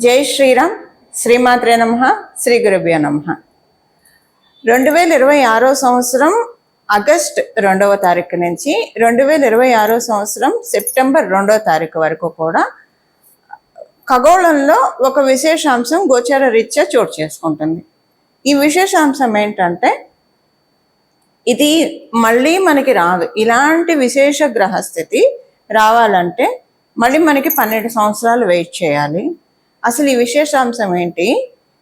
జై శ్రీరామ్. శ్రీమాత్రే నమః. శ్రీ గురుభ్యో నమః. 2026 సంవత్సరం ఆగస్ట్ 2వ తారీఖు నుంచి 2026 సంవత్సరం సెప్టెంబర్ 2వ తారీఖు వరకు కూడా ఖగోళంలో ఒక విశేషాంశం గోచర రీత్యా చోటు చేసుకుంటుంది. ఈ విశేషాంశం ఏంటంటే, ఇది మళ్ళీ మనకి రాదు. ఇలాంటి విశేష గ్రహస్థితి రావాలంటే మళ్ళీ మనకి 12 సంవత్సరాలు వెయిట్ చేయాలి. అసలు ఈ విశేషాంశం ఏంటి,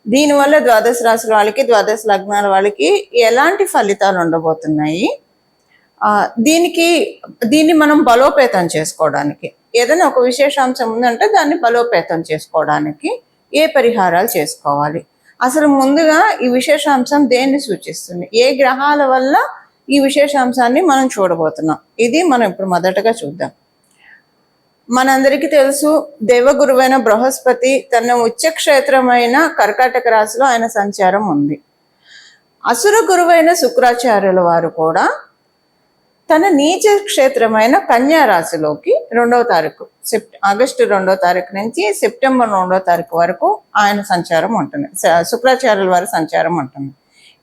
దీనివల్ల ద్వాదశ రాశుల వాళ్ళకి, ద్వాదశ లగ్నాల వాళ్ళకి ఎలాంటి ఫలితాలు ఉండబోతున్నాయి, దీన్ని మనం బలోపేతం చేసుకోవడానికి, ఏదైనా ఒక విశేషాంశం ఉందంటే దాన్ని బలోపేతం చేసుకోవడానికి ఏ పరిహారాలు చేసుకోవాలి, అసలు ముందుగా ఈ విశేషాంశం దేన్ని సూచిస్తుంది, ఏ గ్రహాల వల్ల ఈ విశేషాంశాన్ని మనం చూడబోతున్నాం, ఇది మనం ఇప్పుడు మొదటగా చూద్దాం. మనందరికీ తెలుసు, దేవగురువైన బృహస్పతి తన ఉచ్చక్షేత్రమైన కర్కాటక రాశిలో ఆయన సంచారం ఉంది. అసుర గురువైన శుక్రాచార్యుల వారు కూడా తన నీచ క్షేత్రమైన కన్యా రాశిలోకి 2వ తారీఖు ఆగస్టు 2వ తారీఖు నుంచి సెప్టెంబర్ 2వ తారీఖు వరకు ఆయన సంచారం ఉంటుంది, శుక్రాచార్యుల వారి సంచారం ఉంటుంది.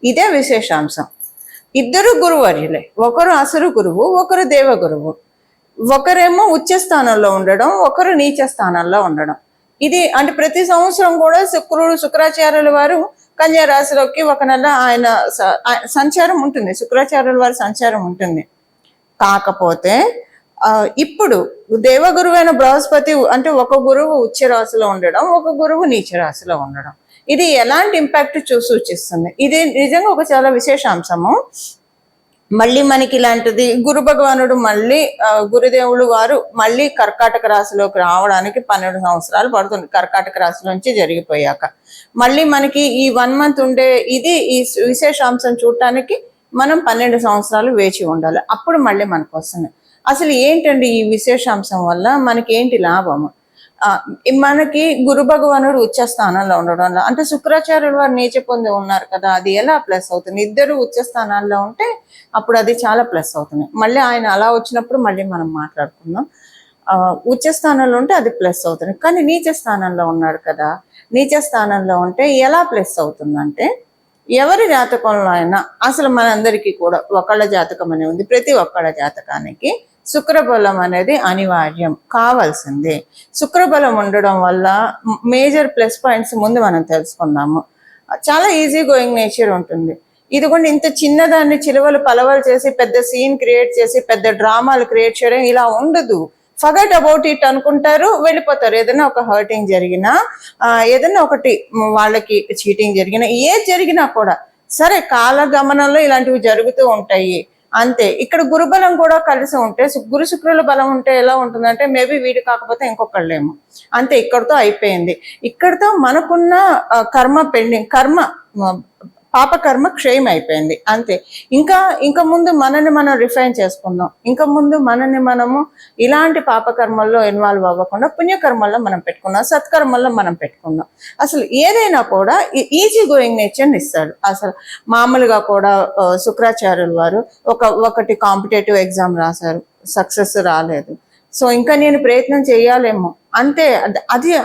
ఇదే విశేషాంశం. ఇద్దరు గురువర్యులే, ఒకరు అసురు గురువు, ఒకరు దేవగురువు. ఒకరేమో ఉచ్చ స్థానంలో ఉండడం, ఒకరు నీచ స్థానంలో ఉండడం. ఇది అంటే ప్రతి సంవత్సరం కూడా శుక్రాచార్యుల వారు కన్యా రాశిలోకి ఒక నెల ఆయన సంచారం ఉంటుంది, శుక్రాచార్యుల వారి సంచారం ఉంటుంది. కాకపోతే ఇప్పుడు దేవగురువైన బృహస్పతి అంటే ఒక గురువు ఉచ్చ రాశిలో ఉండడం, ఒక గురువు నీచ రాశిలో ఉండడం, ఇది ఎలాంటి ఇంపాక్ట్ సూచిస్తుంది. ఇది నిజంగా ఒక చాలా విశేషాంశము. మళ్ళీ మనకి ఇలాంటిది గురు భగవానుడు మళ్ళీ గురుదేవులు వారు మళ్ళీ కర్కాటక రాశిలోకి రావడానికి 12 సంవత్సరాలు పడుతుంది. కర్కాటక రాశి నుంచి జరిగిపోయాక మళ్ళీ మనకి ఈ 1 మంత్ ఉండే ఇది ఈ విశేషాంశం చూడటానికి మనం 12 సంవత్సరాలు వేచి ఉండాలి. అప్పుడు మళ్ళీ మనకు వస్తుంది. అసలు ఏంటండి ఈ విశేషాంశం వల్ల మనకి ఏంటి లాభము? మనకి గురు భగవానుడు ఉచ్చ స్థానంలో ఉండడం వల్ల, అంటే శుక్రాచార్యుల వారు నీచ పొంది ఉన్నారు కదా, అది ఎలా ప్లస్ అవుతుంది? ఇద్దరు ఉచ్చ స్థానాల్లో ఉంటే అప్పుడు అది చాలా ప్లస్ అవుతుంది. మళ్ళీ ఆయన అలా వచ్చినప్పుడు మళ్ళీ మనం మాట్లాడుకుందాం. ఉచ్చ స్థానంలో ఉంటే అది ప్లస్ అవుతుంది. కానీ నీచ స్థానంలో ఉన్నాడు కదా, నీచ స్థానంలో ఉంటే ఎలా ప్లస్ అవుతుందంటే, ఎవరి జాతకంలో అయినా అసలు మనందరికీ కూడా ఒకళ్ళ జాతకం అనేది ఉంది. ప్రతి ఒక్కళ్ళ జాతకానికి శుక్రబలం అనేది అనివార్యం, కావాల్సిందే. శుక్రబలం ఉండడం వల్ల మేజర్ ప్లస్ పాయింట్స్ ముందు మనం తెలుసుకుందాము. చాలా ఈజీ గోయింగ్ నేచర్ ఉంటుంది. ఇది కూడా ఇంత చిన్నదాన్ని చిలువలు పలవలు చేసి పెద్ద సీన్ క్రియేట్ చేసి పెద్ద డ్రామాలు క్రియేట్ చేయడం ఇలా ఉండదు. ఫర్గెట్ అబౌట్ ఇట్ అనుకుంటారు, వెళ్ళిపోతారు. ఏదైనా ఒక హర్టింగ్ జరిగినా, ఏదైనా ఒకటి వాళ్ళకి చీటింగ్ జరిగినా, ఏది జరిగినా కూడా సరే కాలగమనంలో ఇలాంటివి జరుగుతూ ఉంటాయి అంతే. ఇక్కడ గురుబలం కూడా కలిసి ఉంటే, గురు శుక్రుల బలం ఉంటే ఎలా ఉంటుందంటే, మేబీ వీడి కాకపోతే ఇంకొకళ్ళేమో, అంతే. ఇక్కడతో అయిపోయింది. ఇక్కడతో మనకున్న కర్మ పెండింగ్, పాపకర్మ క్షయం అయిపోయింది, అంతే. ఇంకా ముందు మనల్ని మనం రిఫైన్ చేసుకుందాం. ఇంకా ముందు మనల్ని మనము ఇలాంటి పాపకర్మల్లో ఇన్వాల్వ్ అవ్వకుండా పుణ్యకర్మల్లో మనం పెట్టుకుందాం, సత్కర్మల్లో మనం పెట్టుకుందాం. అసలు ఏదైనా కూడా ఈజీ గోయింగ్ నేచర్ని ఇస్తాడు. అసలు మామూలుగా కూడా శుక్రాచార్యుల వారు ఒకటి కాంపిటేటివ్ ఎగ్జామ్ రాశారు, సక్సెస్ రాలేదు. సో ఇంకా నేను ప్రయత్నం చేయాలేమో, అంతే.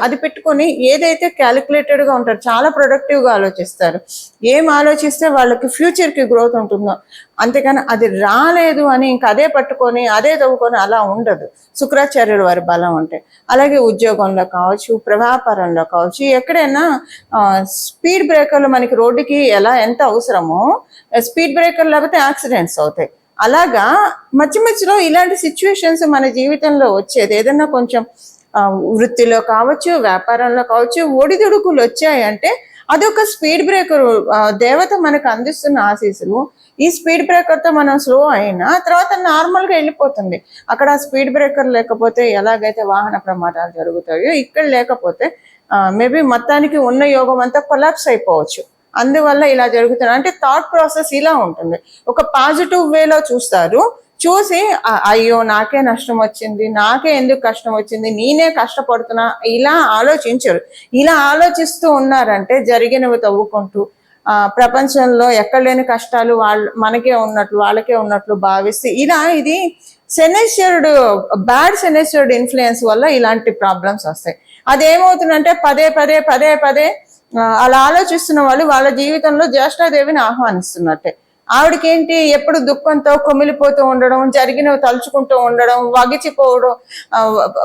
అది పెట్టుకొని ఏదైతే క్యాలిక్యులేటెడ్గా ఉంటారు, చాలా ప్రొడక్టివ్గా ఆలోచిస్తారు. ఏం ఆలోచిస్తే వాళ్ళకి ఫ్యూచర్కి గ్రోత్ ఉంటుందో, అంతేకాని అది రాలేదు అని ఇంకా అదే పట్టుకొని అదే చదువుకొని అలా ఉండదు శుక్రాచార్యుల వారి బలం అంటే. అలాగే ఉద్యోగంలో కావచ్చు, వ్యాపారంలో కావచ్చు, ఎక్కడైనా స్పీడ్ బ్రేకర్లు మనకి రోడ్డుకి ఎంత అవసరమో, స్పీడ్ బ్రేకర్లు లేకపోతే యాక్సిడెంట్స్ అవుతాయి. అలాగా మధ్యలో ఇలాంటి సిచ్యువేషన్స్ మన జీవితంలో వచ్చేది. ఏదైనా కొంచెం వృత్తిలో కావచ్చు, వ్యాపారంలో కావచ్చు, ఒడిదుడుకులు వచ్చాయంటే అదొక స్పీడ్ బ్రేకర్. దేవత మనకు అందిస్తున్న ఆశీస్సులు. ఈ స్పీడ్ బ్రేకర్తో మనం స్లో అయినా తర్వాత నార్మల్గా వెళ్ళిపోతుంది. అక్కడ స్పీడ్ బ్రేకర్ లేకపోతే ఎలాగైతే వాహన ప్రమాదాలు జరుగుతాయో, ఇక్కడ లేకపోతే మేబీ మొత్తానికి ఉన్న యోగం అంతా కొలాప్స్ అయిపోవచ్చు. అందువల్ల ఇలా జరుగుతుంది. అంటే థాట్ ప్రాసెస్ ఇలా ఉంటుంది. ఒక పాజిటివ్ వేలో చూస్తారు, చూసి అయ్యో నాకే నష్టం వచ్చింది, నాకే ఎందుకు కష్టం వచ్చింది, నేనే కష్టపడుతున్నా, ఇలా ఆలోచించరు. ఇలా ఆలోచిస్తూ ఉన్నారంటే జరిగినవి తవ్వుకుంటూ ప్రపంచంలో ఎక్కడ లేని కష్టాలు మనకే ఉన్నట్లు వాళ్ళకే ఉన్నట్లు భావిస్తే ఇది సెనెస్చర్డ్ బ్యాడ్ సెనెస్చర్డ్ ఇన్ఫ్లుయెన్స్ వల్ల ఇలాంటి ప్రాబ్లమ్స్ వస్తాయి. అదేమవుతుందంటే పదే పదే పదే పదే అలా ఆలోచిస్తున్న వాళ్ళు వాళ్ళ జీవితంలో జ్యేష్ఠాదేవిని ఆహ్వానిస్తున్నట్టే. ఆవిడకేంటి ఎప్పుడు దుఃఖంతో కొమిలిపోతూ ఉండడం, జరిగినవి తలుచుకుంటూ ఉండడం,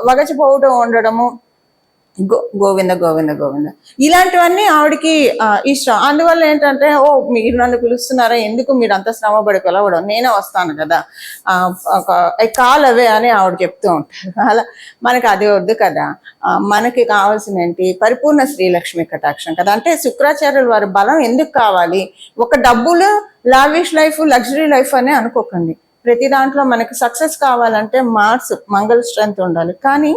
వగచిపోవడం ఉండడము, గోవింద గోవింద గోవింద ఇలాంటివన్నీ ఆవిడకి ఇష్టం. అందువల్ల ఏంటంటే మీరు నన్ను పిలుస్తున్నారా, ఎందుకు మీరు అంత శ్రమపడి పిలవడం, నేనే వస్తాను కదా, కాల్ అవే అని ఆవిడ చెప్తూ ఉంటారు. అలా మనకి అది వద్దు కదా. మనకి కావాల్సిన ఏంటి, పరిపూర్ణ శ్రీలక్ష్మి కటాక్షం కదా. అంటే శుక్రాచార్యుల వారి బలం ఎందుకు కావాలి, ఒక డబ్బులు లావిష్ లైఫ్ లగ్జరీ లైఫ్ అని అనుకోకండి. ప్రతి దాంట్లో మనకి సక్సెస్ కావాలంటే మంగళ స్ట్రెంత్ ఉండాలి, కానీ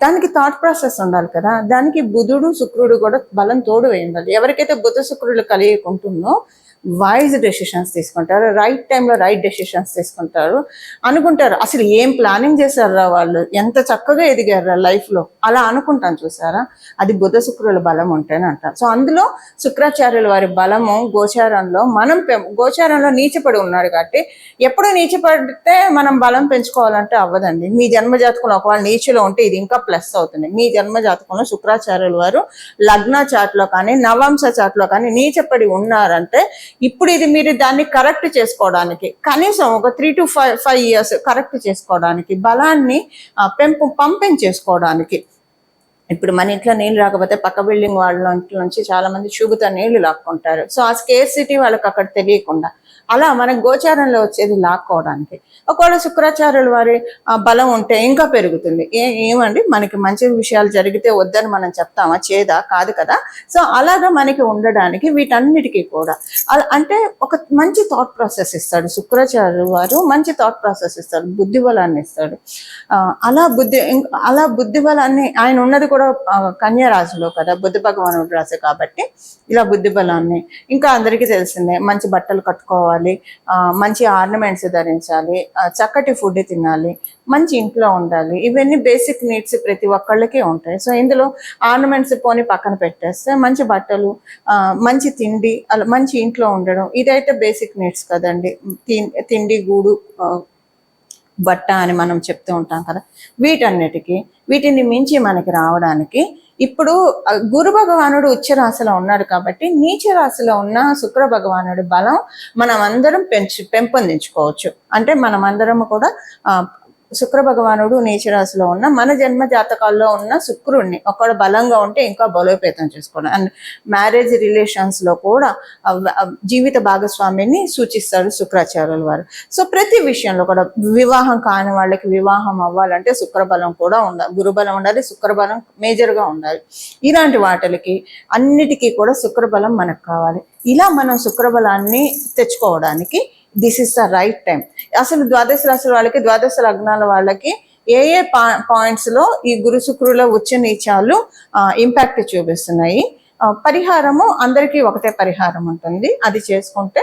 దానికి థాట్ ప్రాసెస్ ఉండాలి కదా. దానికి బుధుడు శుక్రుడు కూడా బలం తోడు వేయాలి. ఎవరికైతే బుధ శుక్రుడు కలిగి ఉంటుందో వైజ్ డెసిషన్స్ తీసుకుంటారు, రైట్ టైంలో రైట్ డెసిషన్స్ తీసుకుంటారు. అనుకుంటారు అసలు ఏం ప్లానింగ్ చేశారా వాళ్ళు, ఎంత చక్కగా ఎదిగారా లైఫ్లో, అలా అనుకుంటాను చూసారా. అది బుధ శుక్రుల బలం ఉంటేనే అంటారు. సో అందులో శుక్రాచార్యుల వారి బలము గోచారంలో, గోచారంలో నీచపడి ఉన్నాడు కాబట్టి, ఎప్పుడు నీచపడితే మనం బలం పెంచుకోవాలంటే అవ్వదండి. మీ జన్మజాతకంలో ఒకవేళ నీచులో ఉంటే ఇది ఇంకా ప్లస్ అవుతుంది. మీ జన్మజాతకంలో శుక్రాచార్యుల వారు లగ్న చాట్లో కానీ నవాంశ చాట్లో కానీ నీచపడి ఉన్నారంటే, ఇప్పుడు ఇది మీరు దాన్ని కరెక్ట్ చేసుకోవడానికి కనీసం ఒక 3 to 5 years కరెక్ట్ చేసుకోవడానికి, బలాన్ని పంపించేసుకోవడానికి. ఇప్పుడు మన ఇంట్లో నీళ్ళు రాకపోతే పక్క బిల్డింగ్ వాళ్ళ ఇంట్లో నుంచి చాలా మంది చూగుతా నీళ్లు లాక్కుంటారు. సో ఆ స్కేర్సిటీ వాళ్ళకి అక్కడ తెలియకుండా, అలా మనకు గోచారంలో వచ్చేది లాక్కోవడానికి. ఒకవేళ శుక్రాచార్యుల వారి బలం ఉంటే ఇంకా పెరుగుతుంది. ఏమండి మనకి మంచి విషయాలు జరిగితే వద్దని మనం చెప్తామా, చేదా కాదు కదా. సో అలాగా మనకి ఉండడానికి వీటన్నిటికీ కూడా అంటే ఒక మంచి థాట్ ప్రాసెస్ ఇస్తాడు శుక్రాచార్యుల వారు, మంచి థాట్ ప్రాసెస్ ఇస్తాడు, బుద్ధి బలాన్ని ఇస్తాడు. అలా బుద్ధి బలాన్ని, ఆయన ఉన్నది కూడా కన్యా రాశిలో కదా, బుద్ధ భగవానుడు రాశి కాబట్టి ఇలా బుద్ధి బలాన్ని, ఇంకా అందరికీ తెలిసిందే మంచి బట్టలు కట్టుకోవాలి, మంచి ఆర్నమెంట్స్ ధరించాలి, చక్కటి ఫుడ్ తినాలి, మంచి ఇంట్లో ఉండాలి. ఇవన్నీ బేసిక్ నీడ్స్ ప్రతి ఒక్కళ్ళకి ఉంటాయి. సో ఇందులో ఆర్నమెంట్స్ పోని పక్కన పెట్టేస్తే మంచి బట్టలు, మంచి తిండి, అలా మంచి ఇంట్లో ఉండడం, ఇదైతే బేసిక్ నీడ్స్ కదండి. తిండి, గూడు, బట్ట అని మనం చెప్తూ ఉంటాం కదా. వీటిని మించి మనకి రావడానికి ఇప్పుడు గురు భగవానుడు ఉచ్చ రాశిలో ఉన్నాడు కాబట్టి, నీచ రాశిలో ఉన్న శుక్ర భగవానుడి బలం మనం అందరం పెంపొందించుకోవచ్చు. అంటే మనమందరం కూడా శుక్ర భగవానుడు నీచ రాశిలో ఉన్న మన జన్మ జాతకాల్లో ఉన్న శుక్రుడిని ఒకవేళ బలంగా ఉంటే ఇంకా బలోపేతం చేసుకోవడం. అండ్ మ్యారేజ్ రిలేషన్స్ లో కూడా జీవిత భాగస్వామిని సూచిస్తాడు శుక్రాచార్యుల వారు. సో ప్రతి విషయంలో కూడా వివాహం కాని వాళ్ళకి వివాహం అవ్వాలంటే శుక్రబలం కూడా ఉండాలి, గురుబలం ఉండాలి, శుక్రబలం మేజర్గా ఉండాలి. ఇలాంటి వాటికి అన్నిటికీ కూడా శుక్రబలం మనకు కావాలి. ఇలా మనం శుక్రబలాన్ని తెచ్చుకోవడానికి this is the right time. అసలు ద్వాదశ రాశుల వాళ్ళకి, ద్వాదశ లగ్నాల వాళ్ళకి ఏ పాయింట్స్ లో ఈ గురు శుక్రుల ఉచ్చ నీచాలు ఇంపాక్ట్ చూపిస్తున్నాయి. పరిహారము అందరికీ ఒకటే పరిహారం ఉంటుంది, అది చేసుకుంటే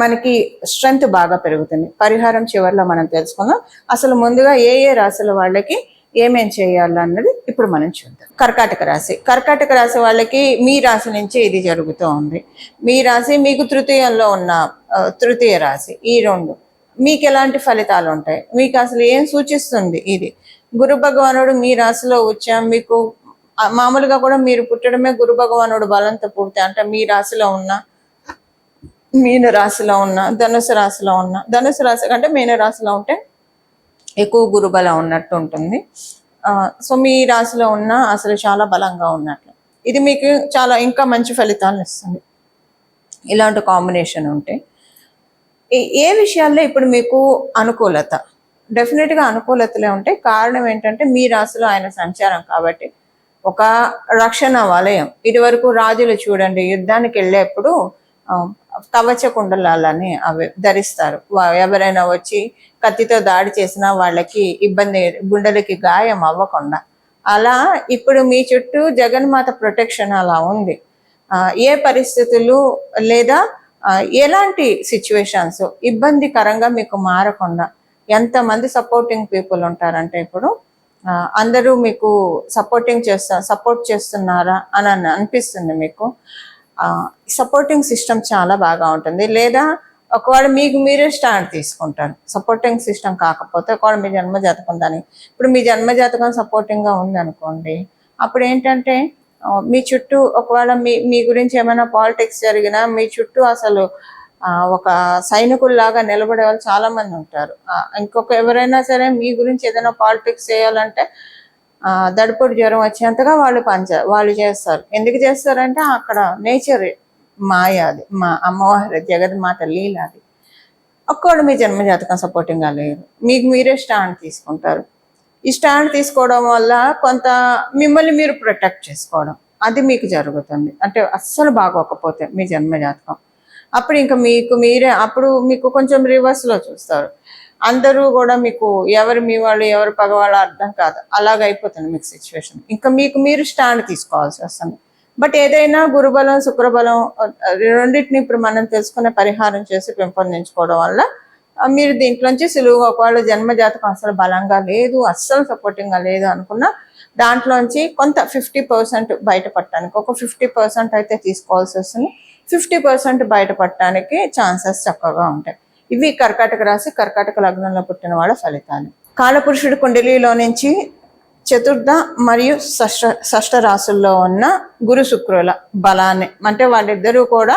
మనకి స్ట్రెంగ్త్ బాగా పెరుగుతుంది. పరిహారం చివరిలో మనం తెలుసుకుందాం. అసలు ముందుగా ఏ రాశుల వాళ్ళకి ఏమేం చేయాలన్నది ఇప్పుడు మనం చూద్దాం. కర్కాటక రాశి వాళ్ళకి మీ రాశి నుంచి ఇది జరుగుతూ ఉంది. మీ రాశి మీకు తృతీయంలో ఉన్న తృతీయ రాశి, ఈ రెండు మీకు ఎలాంటి ఫలితాలు ఉంటాయి, మీకు అసలు ఏం సూచిస్తుంది ఇది. గురు భగవానుడు మీ రాశిలో వచ్చా, మీకు మామూలుగా కూడా మీరు పుట్టడమే గురు భగవానుడు బలంతో పుడితే, అంటే మీ రాశిలో ఉన్న, మీన రాశిలో ఉన్న, ధనుసు రాశి కంటే మీన రాశిలో ఉంటే ఎక్కువ గురుబలం ఉన్నట్టు ఉంటుంది. సో మీ రాశిలో ఉన్న అసలు చాలా బలంగా ఉన్నట్లు, ఇది మీకు చాలా ఇంకా మంచి ఫలితాలను ఇస్తుంది. ఇలాంటి కాంబినేషన్ ఉంటే ఏ విషయాల్లో ఇప్పుడు మీకు అనుకూలత, డెఫినెట్గా అనుకూలతలే ఉంటాయి. కారణం ఏంటంటే మీ రాశిలో ఆయన సంచారం కాబట్టి ఒక రక్షణ వలయం. ఇదివరకు రాజులు చూడండి, యుద్ధానికి వెళ్ళేప్పుడు కవచ కుండలాలని అవి ధరిస్తారు. ఎవరైనా వచ్చి కత్తితో దాడి చేసినా వాళ్ళకి ఇబ్బంది, గుండెలకి గాయం అవ్వకుండా. అలా ఇప్పుడు మీ చుట్టూ జగన్మాత ప్రొటెక్షన్ అలా ఉంది. ఏ పరిస్థితులు లేదా ఎలాంటి సిచ్యువేషన్స్ ఇబ్బందికరంగా మీకు మారకుండా ఎంతమంది సపోర్టింగ్ పీపుల్ ఉంటారంటే ఇప్పుడు అందరూ మీకు సపోర్ట్ చేస్తున్నారా అని అనిపిస్తుంది మీకు. సపోర్టింగ్ సిస్టమ్ చాలా బాగా ఉంటుంది. లేదా ఒకవేళ మీకు మీరే స్టాండ్ తీసుకుంటారు. సపోర్టింగ్ సిస్టమ్ కాకపోతే ఒకవేళ మీ జన్మ జాతకం దాని ఇప్పుడు మీ జన్మ జాతకం సపోర్టింగ్గా ఉంది అనుకోండి, అప్పుడు ఏంటంటే మీ చుట్టూ ఒకవేళ మీ గురించి ఏమైనా పాలిటిక్స్ జరిగినా మీ చుట్టూ అసలు ఒక సైనికుల్లాగా నిలబడే వాళ్ళు చాలా మంది ఉంటారు. ఇంకొక ఎవరైనా సరే మీ గురించి ఏదైనా పాలిటిక్స్ చేయాలంటే దడిపొడి జ్వరం వచ్చేంతగా వాళ్ళు చేస్తారు. ఎందుకు చేస్తారంటే అక్కడ నేచర్ మాయ, అది మా అమ్మవారి జగన్మాత లీల. అది ఒక్కడు మీ జన్మజాతకం సపోర్టింగ్గా లేదు, మీకు మీరే స్టాండ్ తీసుకుంటారు. ఈ స్టాండ్ తీసుకోవడం వల్ల కొంత మిమ్మల్ని మీరు ప్రొటెక్ట్ చేసుకోవడం అది మీకు జరుగుతుంది. అంటే అస్సలు బాగోకపోతే మీ జన్మజాతకం అప్పుడు ఇంకా మీకు మీరే అప్పుడు మీకు కొంచెం రివర్స్లో చూస్తారు. అందరూ కూడా మీకు ఎవరు మీ వాళ్ళు ఎవరు పగవాళ్ళు అర్థం కాదు, అలాగైపోతుంది మీకు సిచ్యువేషన్. ఇంకా మీకు మీరు స్టాండ్ తీసుకోవాల్సి వస్తుంది. బట్ ఏదైనా గురుబలం శుక్రబలం రెండింటిని ఇప్పుడు మనం తెలుసుకునే పరిహారం చేసి పెంపొందించుకోవడం వల్ల మీరు దీంట్లోంచి సులువుగా ఒకవేళ జన్మజాతకం అసలు బలంగా లేదు, అస్సలు సపోర్టింగ్గా లేదు అనుకున్న దాంట్లోంచి కొంత 50% బయటపడటానికి ఒక 50% అయితే తీసుకోవాల్సి వస్తుంది. 50% బయటపడటానికి ఛాన్సెస్ చక్కగా ఉంటాయి. ఇవి కర్కాటక రాశి కర్కాటక లగ్నంలో పుట్టిన వాళ్ళ ఫలితాలు. కాలపురుషుడి కుండలిలో నుంచి చతుర్థ మరియు షష్ఠ రాశుల్లో ఉన్న గురు శుక్రుల బలాన్ని, అంటే వాళ్ళిద్దరూ కూడా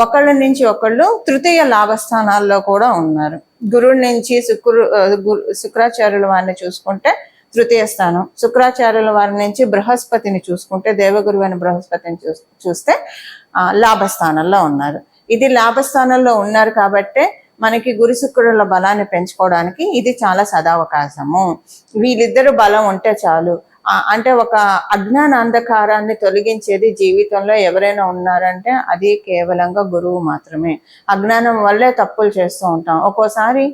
ఒకళ్ళ నుంచి ఒకళ్ళు తృతీయ లాభస్థానాల్లో కూడా ఉన్నారు. గురువు నుంచి శుక్రాచార్యుల వారిని చూసుకుంటే తృతీయ స్థానం, శుక్రాచార్యుల వారి నుంచి బృహస్పతిని చూసుకుంటే దేవగురు అని బృహస్పతిని చూస్తే లాభస్థానంలో ఉన్నారు. ఇది లాభస్థానంలో ఉన్నారు కాబట్టే మనకి గురు శుక్రుల బలాన్ని పెంచుకోవడానికి ఇది చాలా సదావకాశము. వీళ్ళిద్దరు బలం ఉంటే చాలు. అంటే ఒక అజ్ఞాన అంధకారాన్ని తొలగించేది జీవితంలో ఎవరైనా ఉన్నారంటే అది కేవలంగా గురువు మాత్రమే. అజ్ఞానం వల్లే తప్పులు చేస్తూ ఉంటాం. ఒక్కోసారి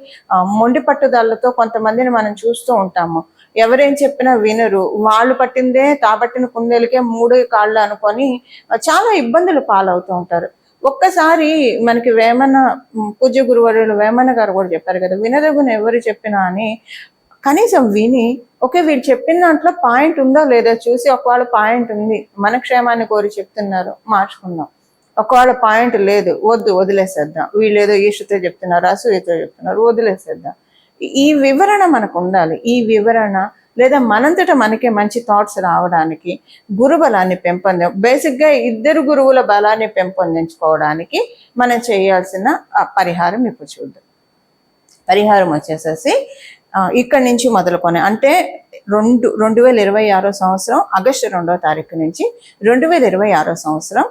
మొండి పట్టుదలతో కొంతమందిని మనం చూస్తూ ఉంటాము. ఎవరేం చెప్పినా వినరు, వాళ్ళు పట్టిందే తాబట్టిన కుందేలకే 3 కాళ్ళు అనుకొని చాలా ఇబ్బందులు పాలవుతూ ఉంటారు. ఒక్కసారి మనకి వేమన పూజ్య గురువర్యులు వేమన గారు కూడా చెప్పారు కదా, వినదగున ఎవరు చెప్పినా అని. కనీసం విని వీళ్ళు చెప్పిన దాంట్లో పాయింట్ ఉందో లేదో చూసి, ఒకవేళ పాయింట్ ఉంది మన క్షేమాన్ని కోరి చెప్తున్నారు మార్చుకుందాం, ఒకవేళ పాయింట్ లేదు వదిలేసేద్దాం, వీళ్ళు ఏదో ఈషతో చెప్తున్నారు అసూయతో చెప్తున్నారు వదిలేసేద్దాం. ఈ వివరణ మనకు ఉండాలి. ఈ వివరణ లేదా మనంతట మనకే మంచి థాట్స్ రావడానికి గురు బలాన్ని బేసిక్గా ఇద్దరు గురువుల బలాన్ని పెంపొందించుకోవడానికి మనం చేయాల్సిన పరిహారం ఇప్పుడు చూద్దాం. పరిహారం వచ్చేసేసి ఇక్కడి నుంచి మొదలుకొని అంటే 2026 సంవత్సరం ఆగస్టు 2వ తారీఖు నుంచి 2026 సంవత్సరం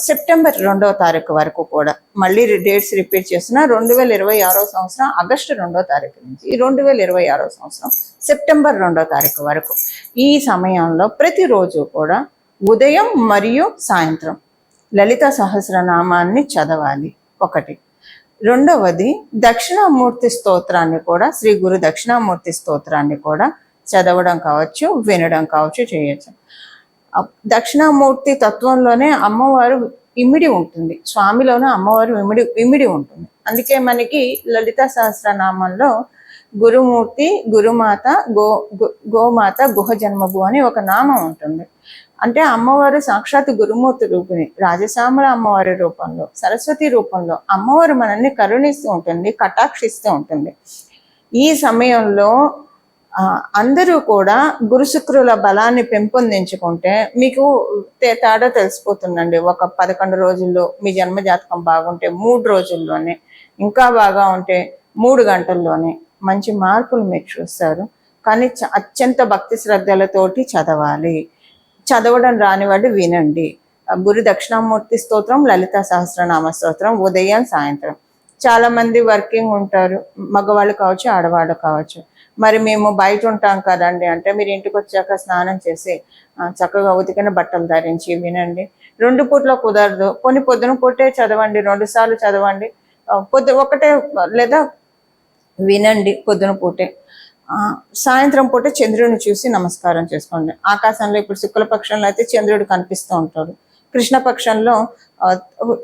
సెప్టెంబర్ 2వ తారీఖు వరకు కూడా, మళ్ళీ డేట్స్ రిపీట్ చేస్తున్నా, 2026 సంవత్సరం ఆగస్టు 2వ తారీఖు నుంచి 2026 సంవత్సరం సెప్టెంబర్ 2వ తారీఖు వరకు ఈ సమయంలో ప్రతిరోజు కూడా ఉదయం మరియు సాయంత్రం లలిత సహస్రనామాన్ని చదవాలి. ఒకటి. రెండవది దక్షిణామూర్తి స్తోత్రాన్ని కూడా, శ్రీ గురు దక్షిణామూర్తి స్తోత్రాన్ని కూడా చదవడం కావచ్చు, వినడం కావచ్చు, చేయొచ్చు. దక్షిణామూర్తి తత్వంలోనే అమ్మవారు ఇమిడి ఉంటుంది, స్వామిలోనే అమ్మవారు ఇమిడి ఉంటుంది. అందుకే మనకి లలిత సహస్రనామంలో గురుమూర్తి, గురుమాత, గోమాత, గుహ జన్మభు అని ఒక నామం ఉంటుంది. అంటే అమ్మవారు సాక్షాత్ గురుమూర్తి రూపిణి, రాజశ్యామల అమ్మవారి రూపంలో, సరస్వతి రూపంలో అమ్మవారు మనల్ని కరుణిస్తూ ఉంటుంది, కటాక్షిస్తూ ఉంటుంది. ఈ సమయంలో అందరూ కూడా గురు శుక్రుల బలాన్ని పెంపొందించుకుంటే మీకు తేడా తెలిసిపోతుందండి. ఒక 11 రోజుల్లో మీ జన్మజాతకం బాగుంటే 3 రోజుల్లోనే, ఇంకా బాగా ఉంటే 3 గంటల్లోనే మంచి మార్పులు మీరు చూస్తారు. కానీ అత్యంత భక్తి శ్రద్ధలతోటి చదవాలి. చదవడం రాని వాళ్ళు వినండి. గురు దక్షిణామూర్తి స్తోత్రం, లలిత సహస్రనామ స్తోత్రం ఉదయం సాయంత్రం. చాలా మంది వర్కింగ్ ఉంటారు, మగవాళ్ళు కావచ్చు ఆడవాళ్ళు కావచ్చు. మరి మేము బయట ఉంటాం కదండి అంటే మీరు ఇంటికి వచ్చాక స్నానం చేసి చక్కగా ఉతికిన బట్టలు ధరించి వినండి. 2 పూట్ల కుదరదు, కొన్ని పొద్దున పూటే చదవండి, 2 సార్లు చదవండి, ఒకటే లేదా వినండి పొద్దున పూటే. సాయంత్రం పూట చంద్రుడిని చూసి నమస్కారం చేసుకోండి. ఆకాశంలో ఇప్పుడు శుక్లపక్షంలో అయితే చంద్రుడు కనిపిస్తూ ఉంటాడు, కృష్ణపక్షంలో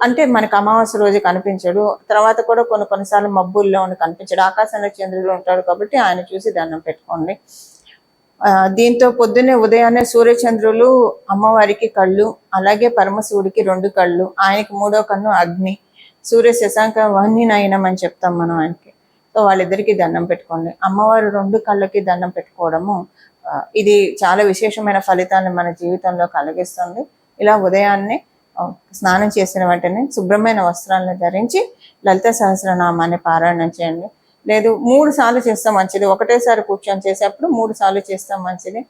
అంటే మనకు అమావాస్య రోజు కనిపించడు, తర్వాత కూడా కొన్నిసార్లు మబ్బుల్లో కనిపించడు, ఆకాశంలో చంద్రుడు ఉంటాడు కాబట్టి ఆయన చూసి దండం పెట్టుకోండి. దీంతో పొద్దున్నే ఉదయాన్నే సూర్యచంద్రులు అమ్మవారికి కళ్ళు, అలాగే పరమశివుడికి 2 కళ్ళు, ఆయనకి 3వ కన్ను అగ్ని, సూర్య శశాంక వహ్ని నయనం అని చెప్తాం మనం ఆయనకి. సో వాళ్ళిద్దరికి దండం పెట్టుకోండి. అమ్మవారు 2 కళ్ళకి దండం పెట్టుకోవడము ఇది చాలా విశేషమైన ఫలితాన్ని మన జీవితంలో కలిగిస్తుంది. ఇలా ఉదయాన్నే స్నానం చేసిన వెంటనే శుభ్రమైన వస్త్రాలను ధరించి లలిత సహస్రనామాన్ని పారాయణం చేయండి. లేదు 3 సార్లు చేస్తే మంచిది. ఒకటేసారి కూర్చొని చేసేప్పుడు 3 సార్లు చేస్తే మంచిది.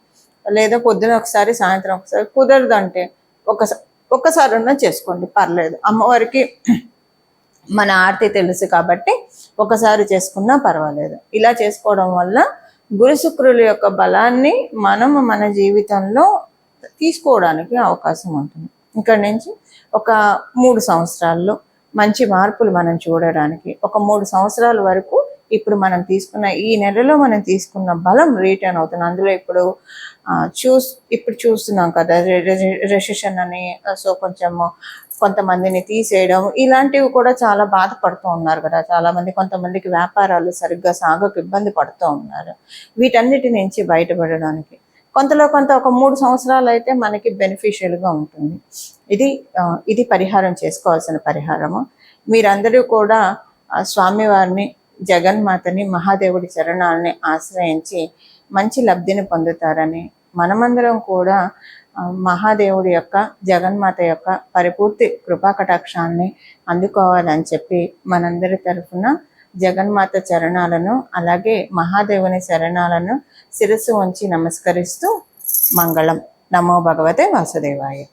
లేదా పొద్దున ఒకసారి, సాయంత్రం ఒకసారి. కుదరదంటే ఒక్కసారన్నా చేసుకోండి, పర్లేదు. అమ్మవారికి మన ఆర్తి తెలుసు కాబట్టి ఒకసారి చేసుకున్నా పర్వాలేదు. ఇలా చేసుకోవడం వల్ల గురు శుక్రుల యొక్క బలాన్ని మనం మన జీవితంలో తీసుకోవడానికి అవకాశం ఉంటుంది. ఇక్కడ నుంచి ఒక 3 సంవత్సరాల్లో మంచి మార్పులు మనం చూడడానికి, ఒక 3 సంవత్సరాల వరకు ఇప్పుడు మనం తీసుకున్న ఈ నెలలో మనం తీసుకున్న బలం రిటర్న్ అవుతుంది. అందులో ఇప్పుడు చూస్తున్నాం కదా రెసిషన్ అని. సో కొంతమందిని తీసేయడం ఇలాంటివి కూడా చాలా బాధపడుతూ ఉన్నారు కదా చాలా మంది. కొంతమందికి వ్యాపారాలు సరిగ్గా సాగకు ఇబ్బంది పడుతూ ఉన్నారు. వీటన్నిటి నుంచి బయటపడడానికి కొంత ఒక 3 సంవత్సరాలు అయితే మనకి బెనిఫిషియల్గా ఉంటుంది. ఇది పరిహారం చేసుకోవాల్సిన పరిహారము. మీరందరూ కూడా స్వామివారిని, జగన్మాతని, మహాదేవుడి చరణాలని ఆశ్రయించి మంచి లబ్ధిని పొందుతారని, మనమందరం కూడా మహాదేవుడి యొక్క, జగన్మాత యొక్క పరిపూర్తి కృపాకటాక్షాన్ని అందుకోవాలని చెప్పి మనందరి తరఫున జగన్మాత చరణాలను, అలాగే మహాదేవుని చరణాలను శిరస్సు ఉంచి నమస్కరిస్తూ మంగళం. నమో భగవతే వాసుదేవాయ.